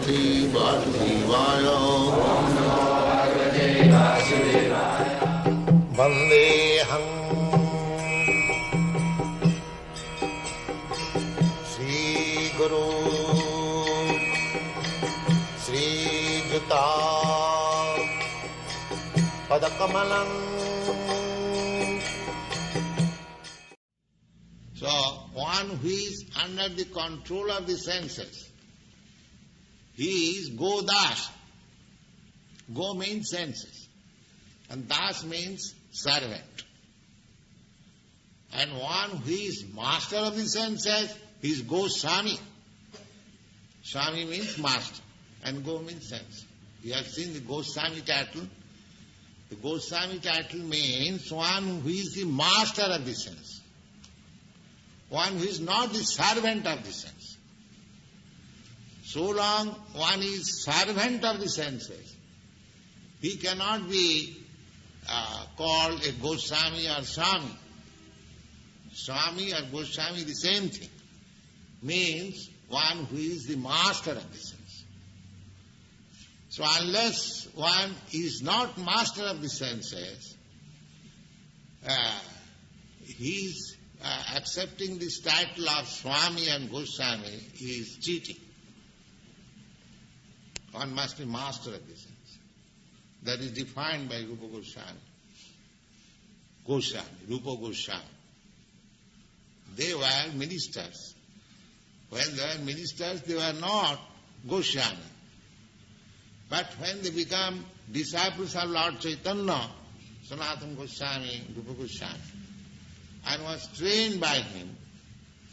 Bhagavate Vasudevaya. Vandeham Sri Guru Sri Juta Padakamalam. So, one who is under the control of the senses, he is Godas. Go means senses, and Das means servant. And one who is master of the senses, he is Gosvāmī. Swami means master, and Go means sense. You have seen the Gosvāmī title. The Gosvāmī title means one who is the master of the sense. One who is not the servant of the sense. So long one is servant of the senses, he cannot be called a Gosvāmī or Swami. Swami or Gosvāmī, the same thing. Means one who is the master of the sense. So unless one is not master of the senses, he is accepting this title of Swami and Gosvāmī is cheating. One must be master of the sense. That is defined by Rupa Gosvāmī. Rupa Gosvāmī. They were ministers. When they were ministers, they were not Gosvāmī. But when they become disciples of Lord Chaitanya, Sanatana Gosvāmī, Rupa Gosvāmī, and was trained by him,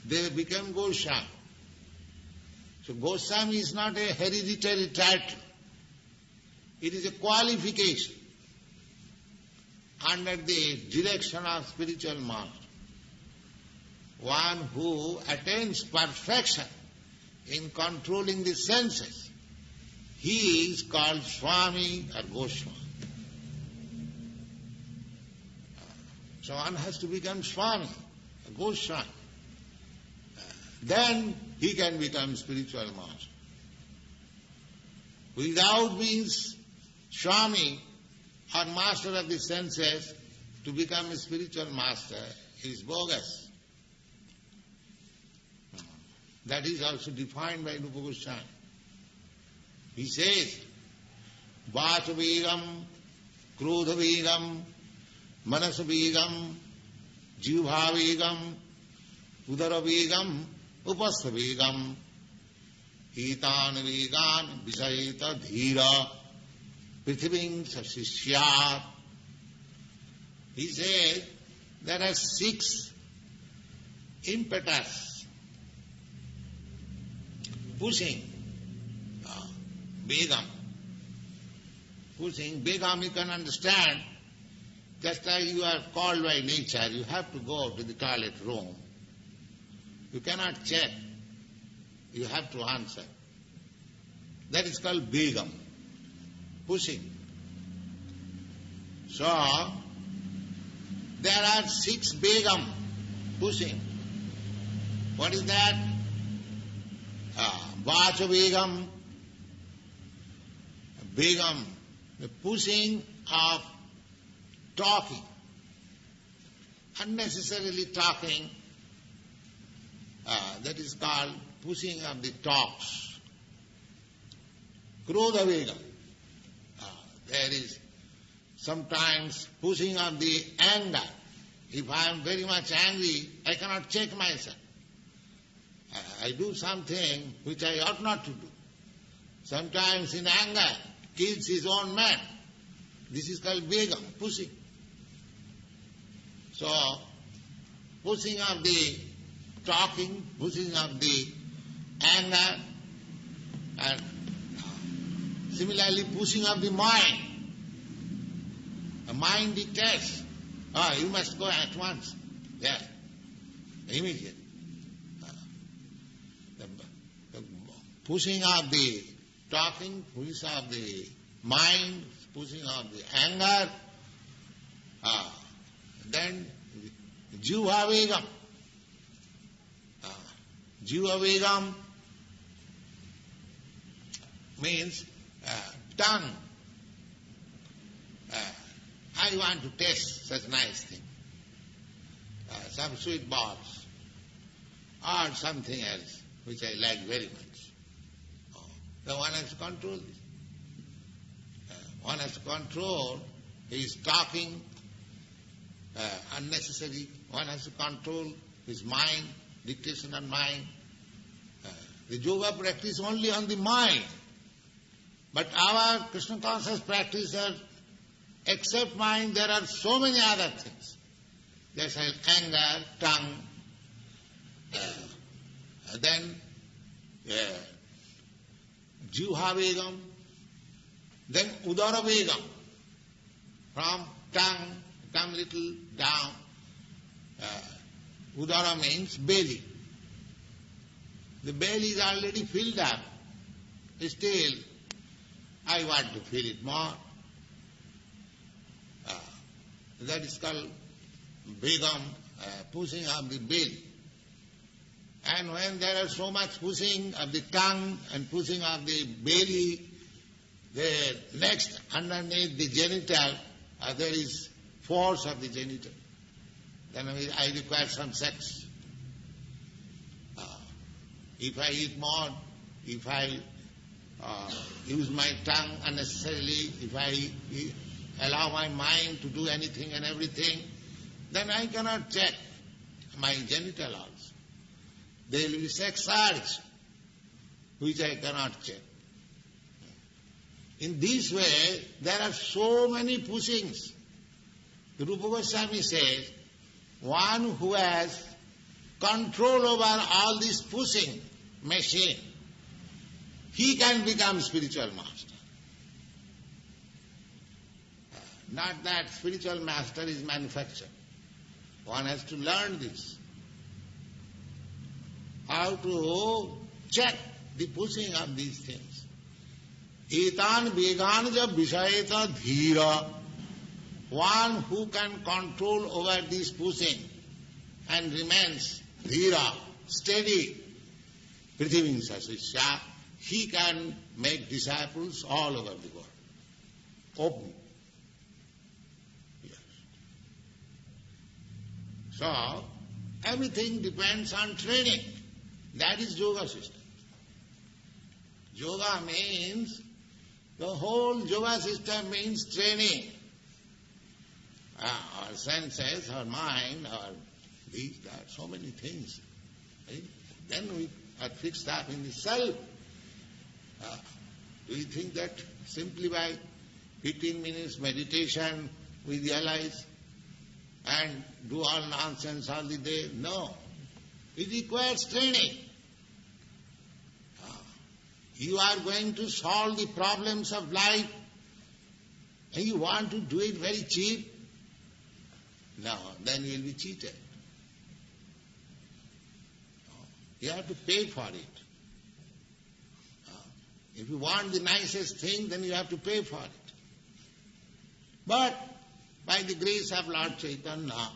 they became Gosvāmī. So Gosvāmī is not a hereditary title. It is a qualification under the direction of spiritual master. One who attains perfection in controlling the senses, he is called Swami or Gosvāmī. So one has to become Swami, a Gosvāmī. Then he can become spiritual master. Without being Swami or master of the senses, to become a spiritual master is bogus. That is also defined by Rupa Gosvāmī. He says, Vācavegam, Krodhavegam, Manasavegam, Jivhavegam, Udaravegam, Upasthavegam, Hitan vegan, Visayeta dhira, Prithiving sasishyat. He says, there are 6 impetus pushing Begam. Pushing Begam, you can understand, just like you are called by nature, you have to go to the toilet room. You cannot check. You have to answer. That is called Begam. Pushing. So, there are 6 Begam pushing. What is that? Vacha Begam. Begam, the pushing of talking. Unnecessarily talking, that is called pushing of the talks. Krodha Vega. There is sometimes pushing of the anger. If I am very much angry, I cannot check myself. I do something which I ought not to do. Sometimes in anger, kills his own man. This is called Begam, pushing. So, pushing of the talking, pushing of the anger, and similarly pushing of the mind. The mind dictates, you must go at once. Yeah, immediate. The pushing of the talking, pushing of the mind, pushing of the anger, then Jiva Vegam. Jiva Vegam, means tongue. I want to taste such nice thing. Some sweet balls or something else which I like very much. Then one has to control this. One has to control his talking unnecessary. One has to control his mind, dictation on mind. The yoga practice only on the mind. But our Krishna conscious practitioners, except mind, there are so many other things. There's anger, tongue, then Jivha Vegam, then Udara Vegam. From tongue, come little down. Udara means belly. The belly is already filled up. Still, I want to fill it more. That is called Vegam, pushing of the belly. And when there is so much pushing of the tongue and pushing of the belly, the next underneath the genital, there is force of the genital. Then I require some sex. If I eat more, if I use my tongue unnecessarily, if I allow my mind to do anything and everything, then I cannot check my genital also. There will be sex urge, which I cannot check. In this way, there are so many pushings. The Rupa Gosvāmī says, one who has control over all this pushing machine, he can become spiritual master. Not that spiritual master is manufactured. One has to learn this. How to check the pushing of these things. Etan veganja vishayeta dhira. One who can control over this pushing and remains dhira, steady, prithivimsa sishya, he can make disciples all over the world. Open. Yes. So, everything depends on training. That is yoga system. Yoga means, the whole yoga system means training. Our senses, our mind, our these, that, so many things. Right? Then we are fixed up in the self. Do you think that simply by 15 minutes meditation we realize and do all nonsense all the day? No. It requires training. You are going to solve the problems of life and you want to do it very cheap? No, then you will be cheated. You have to pay for it. If you want the nicest thing, then you have to pay for it. But by the grace of Lord Chaitanya,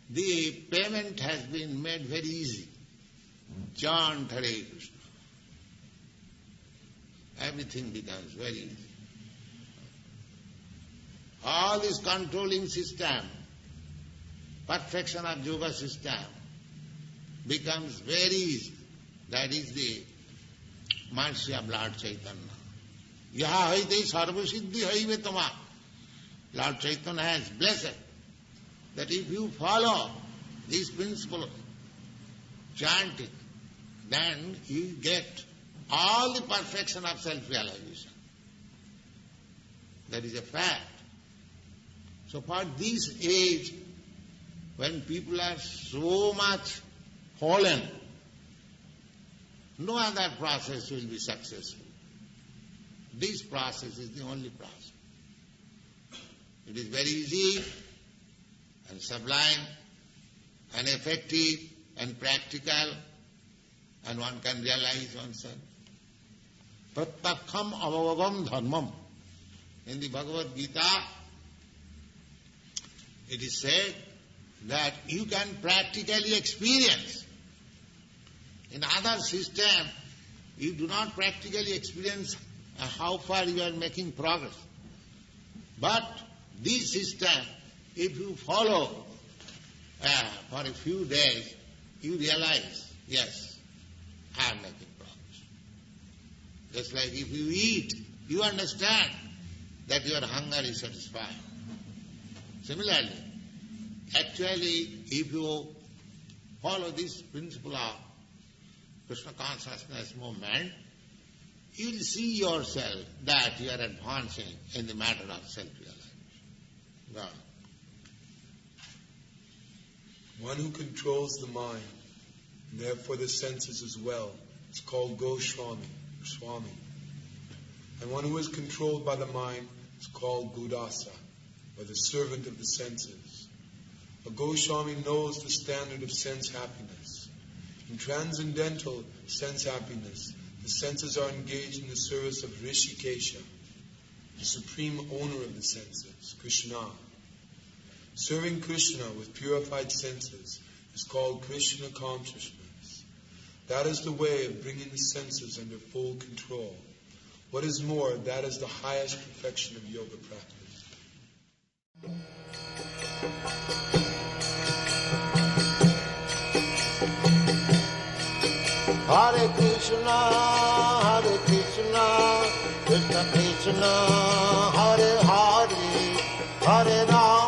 the payment has been made very easy. Chant Hare Krishna. Everything becomes very easy. All this controlling system, perfection of yoga system, becomes very easy. That is the mercy of Lord Chaitanya. Yaha haite sarvasiddhi haive tama. Lord Chaitanya has blessed that if you follow this principle, chanting, then you get all the perfection of self-realization. That is a fact. So for this age, when people are so much fallen, no other process will be successful. This process is the only process. It is very easy and sublime and effective and practical, and one can realize oneself. Prattakham avavagam dharmam. In the Bhagavad-gita, it is said that you can practically experience. In other system, you do not practically experience how far you are making progress. But this system, if you follow for a few days, you realize, yes, I am making progress. Just like if you eat, you understand that your hunger is satisfied. Similarly, actually, if you follow this principle of Krishna consciousness movement, you will see yourself that you are advancing in the matter of self-realization. God. One who controls the mind, and therefore the senses as well, is called Gosvāmī. And one who is controlled by the mind is called Gudasa, or the servant of the senses. A Gosvāmī knows the standard of sense happiness. In transcendental sense happiness, the senses are engaged in the service of Rishikesha, the supreme owner of the senses, Krishna. Serving Krishna with purified senses is called Krishna consciousness. That is the way of bringing the senses under full control. What is more, that is the highest perfection of yoga practice. Hare Krishna, Krishna Krishna, Hare Hare, Hare Rama.